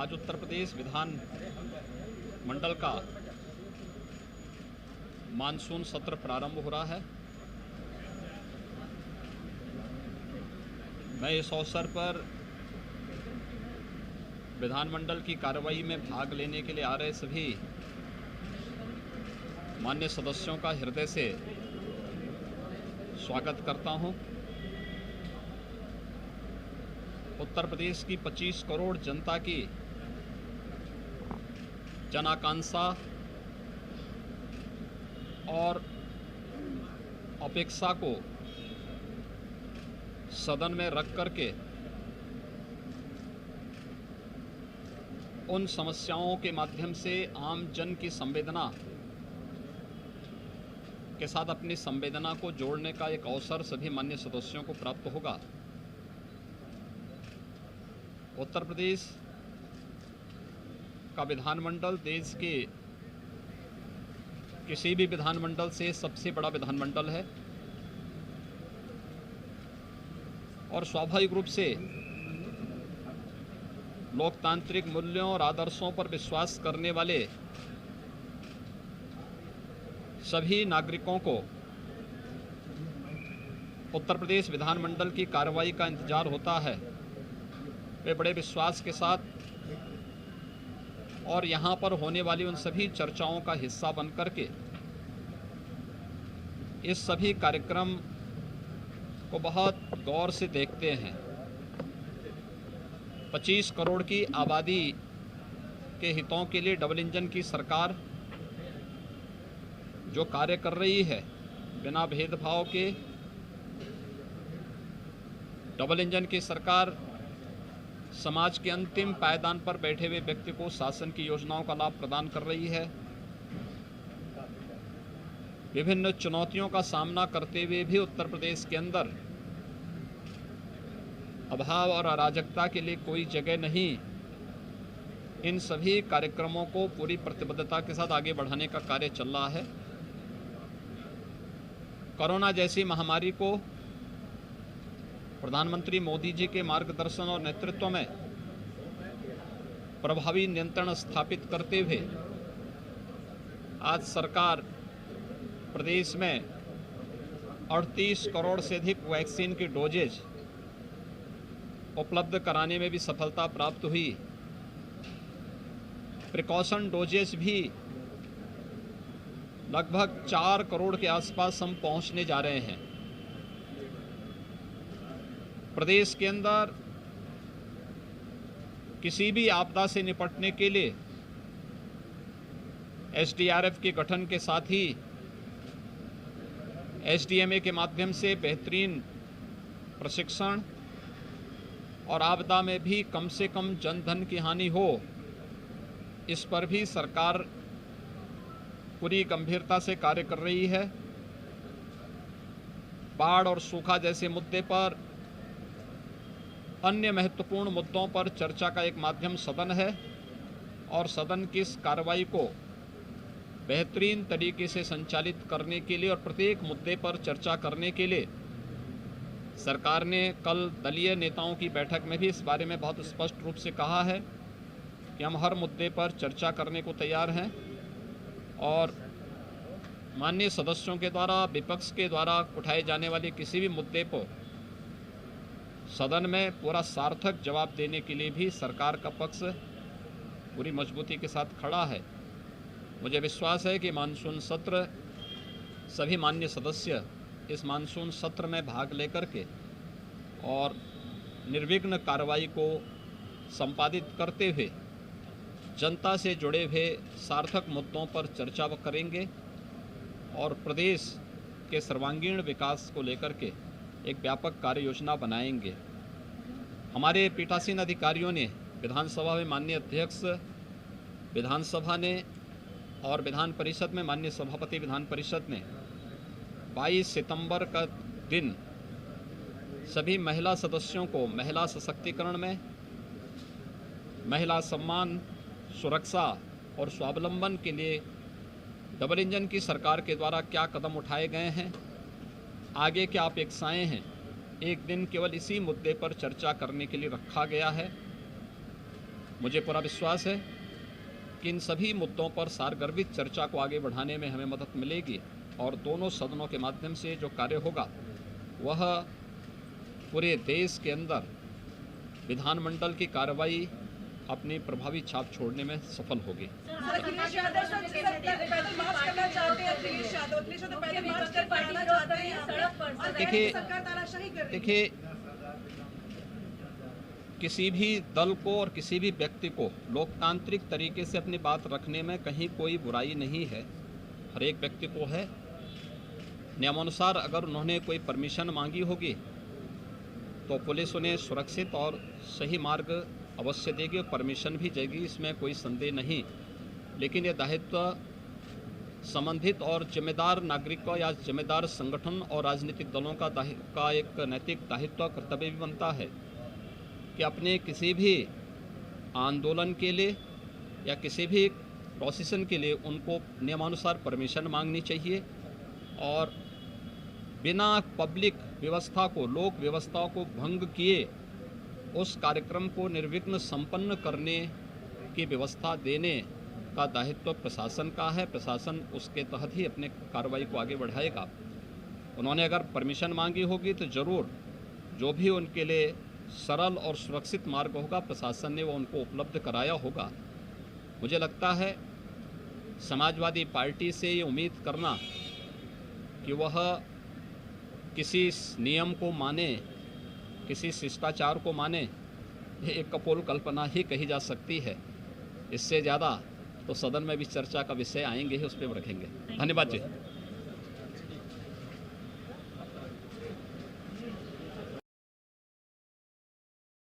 आज उत्तर प्रदेश विधान मंडल का मानसून सत्र प्रारंभ हो रहा है। मैं इस अवसर पर विधानमंडल की कार्रवाई में भाग लेने के लिए आ रहे सभी मान्य सदस्यों का हृदय से स्वागत करता हूं। उत्तर प्रदेश की 25 करोड़ जनता की जन आकांक्षा और अपेक्षा को सदन में रख करके उन समस्याओं के माध्यम से आम जन की संवेदना के साथ अपनी संवेदना को जोड़ने का एक अवसर सभी मान्य सदस्यों को प्राप्त होगा। उत्तर प्रदेश का विधानमंडल देश के किसी भी विधानमंडल से सबसे बड़ा विधानमंडल है और स्वाभाविक रूप से लोकतांत्रिक मूल्यों और आदर्शों पर विश्वास करने वाले सभी नागरिकों को उत्तर प्रदेश विधानमंडल की कार्रवाई का इंतजार होता है। वे बड़े विश्वास के साथ और यहाँ पर होने वाली उन सभी चर्चाओं का हिस्सा बनकर के इस सभी कार्यक्रम को बहुत गौर से देखते हैं। 25 करोड़ की आबादी के हितों के लिए डबल इंजन की सरकार जो कार्य कर रही है, बिना भेदभाव के डबल इंजन की सरकार समाज के अंतिम पायदान पर बैठे हुए व्यक्ति को शासन की योजनाओं का लाभ प्रदान कर रही है। विभिन्न चुनौतियों का सामना करते हुए भी उत्तर प्रदेश के अंदर अभाव और अराजकता के लिए कोई जगह नहीं। इन सभी कार्यक्रमों को पूरी प्रतिबद्धता के साथ आगे बढ़ाने का कार्य चल रहा है। कोरोना जैसी महामारी को प्रधानमंत्री मोदी जी के मार्गदर्शन और नेतृत्व में प्रभावी नियंत्रण स्थापित करते हुए आज सरकार प्रदेश में 38 करोड़ से अधिक वैक्सीन की डोजेज उपलब्ध कराने में भी सफलता प्राप्त हुई। प्रिकॉशन डोजेज भी लगभग 4 करोड़ के आसपास हम पहुंचने जा रहे हैं। प्रदेश के अंदर किसी भी आपदा से निपटने के लिए एसडीआरएफ के गठन के साथ ही एसडीएमए के माध्यम से बेहतरीन प्रशिक्षण और आपदा में भी कम से कम जनधन की हानि हो, इस पर भी सरकार पूरी गंभीरता से कार्य कर रही है। बाढ़ और सूखा जैसे मुद्दे पर, अन्य महत्वपूर्ण मुद्दों पर चर्चा का एक माध्यम सदन है और सदन की इस कार्रवाई को बेहतरीन तरीके से संचालित करने के लिए और प्रत्येक मुद्दे पर चर्चा करने के लिए सरकार ने कल दलीय नेताओं की बैठक में भी इस बारे में बहुत स्पष्ट रूप से कहा है कि हम हर मुद्दे पर चर्चा करने को तैयार हैं और माननीय सदस्यों के द्वारा, विपक्ष के द्वारा उठाए जाने वाले किसी भी मुद्दे को सदन में पूरा सार्थक जवाब देने के लिए भी सरकार का पक्ष पूरी मजबूती के साथ खड़ा है। मुझे विश्वास है कि मानसून सत्र, सभी माननीय सदस्य इस मानसून सत्र में भाग लेकर के और निर्विघ्न कार्रवाई को संपादित करते हुए जनता से जुड़े हुए सार्थक मुद्दों पर चर्चा करेंगे और प्रदेश के सर्वांगीण विकास को लेकर के एक व्यापक कार्य योजना बनाएंगे। हमारे पीठासीन अधिकारियों ने विधानसभा में माननीय अध्यक्ष विधानसभा ने और विधान परिषद में माननीय सभापति विधान परिषद ने 22 सितंबर का दिन सभी महिला सदस्यों को महिला सशक्तिकरण में, महिला सम्मान, सुरक्षा और स्वावलंबन के लिए डबल इंजन की सरकार के द्वारा क्या कदम उठाए गए हैं, आगे क्या अपेक्षाएं हैं, एक दिन केवल इसी मुद्दे पर चर्चा करने के लिए रखा गया है। मुझे पूरा विश्वास है कि इन सभी मुद्दों पर सारगर्भित चर्चा को आगे बढ़ाने में हमें मदद मिलेगी और दोनों सदनों के माध्यम से जो कार्य होगा वह पूरे देश के अंदर विधानमंडल की कार्रवाई अपनी प्रभावी छाप छोड़ने में सफल होगी। देखिए, किसी भी दल को और किसी भी व्यक्ति को लोकतांत्रिक तरीके से अपनी बात रखने में कहीं कोई बुराई नहीं है। हर एक व्यक्ति को है। नियमानुसार अगर उन्होंने कोई परमिशन मांगी होगी तो पुलिस उन्हें सुरक्षित और सही मार्ग अवश्य देगी और परमिशन भी देगी, इसमें कोई संदेह नहीं। लेकिन ये दायित्व संबंधित और जिम्मेदार नागरिकों या जिम्मेदार संगठन और राजनीतिक दलों का एक नैतिक दायित्व कर्तव्य भी बनता है कि अपने किसी भी आंदोलन के लिए या किसी भी प्रोसेशन के लिए उनको नियमानुसार परमिशन मांगनी चाहिए और बिना पब्लिक व्यवस्था को, लोक व्यवस्था को भंग किए उस कार्यक्रम को निर्विघ्न संपन्न करने की व्यवस्था देने का दायित्व प्रशासन का है। प्रशासन उसके तहत ही अपने कार्रवाई को आगे बढ़ाएगा। उन्होंने अगर परमिशन मांगी होगी तो ज़रूर जो भी उनके लिए सरल और सुरक्षित मार्ग होगा प्रशासन ने वो उनको उपलब्ध कराया होगा। मुझे लगता है समाजवादी पार्टी से ये उम्मीद करना कि वह किसी नियम को माने, किसी शिष्टाचार को माने, ये एक कपोल कल्पना ही कही जा सकती है। इससे ज़्यादा तो सदन में भी चर्चा का विषय आएंगे ही, उस पर रखेंगे। धन्यवाद जी।